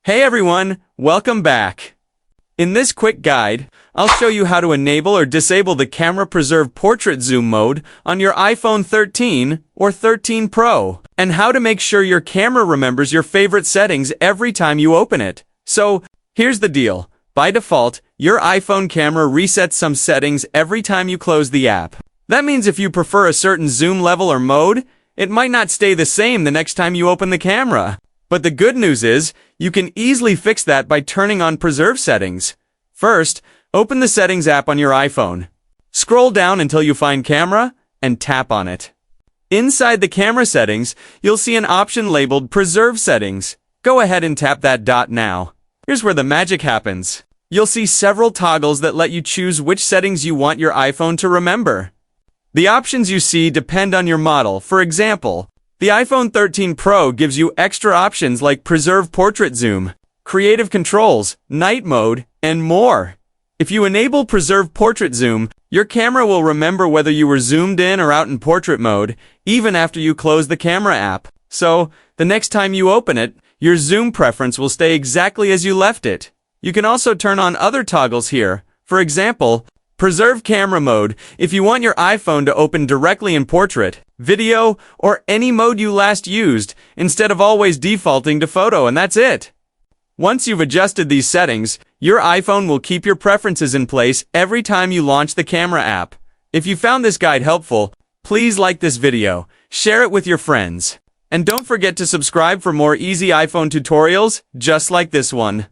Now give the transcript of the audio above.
Hey everyone, welcome back. In this quick guide, I'll show you how to enable or disable the camera preserve portrait zoom mode on your iPhone 13 or 13 Pro, and how to make sure your camera remembers your favorite settings every time you open it. So, here's the deal. By default, your iPhone camera resets some settings every time you close the app. That means if you prefer a certain zoom level or mode, it might not stay the same the next time you open the camera. But the good news is, you can easily fix that by turning on preserve settings. First, open the settings app on your iPhone. Scroll down until you find camera, and tap on it. Inside the camera settings, you'll see an option labeled preserve settings. Go ahead and tap that dot now. Here's where the magic happens. You'll see several toggles that let you choose which settings you want your iPhone to remember. The options you see depend on your model. For example, the iPhone 13 Pro gives you extra options like Preserve Portrait Zoom, Creative Controls, Night Mode, and more. If you enable Preserve Portrait Zoom, your camera will remember whether you were zoomed in or out in portrait mode, even after you close the camera app. So, the next time you open it, your zoom preference will stay exactly as you left it. You can also turn on other toggles here. For example, Preserve Camera Mode if you want your iPhone to open directly in portrait, video, or any mode you last used, instead of always defaulting to photo, and that's it. Once you've adjusted these settings, your iPhone will keep your preferences in place every time you launch the camera app. If you found this guide helpful, please like this video, share it with your friends, and don't forget to subscribe for more easy iPhone tutorials just like this one.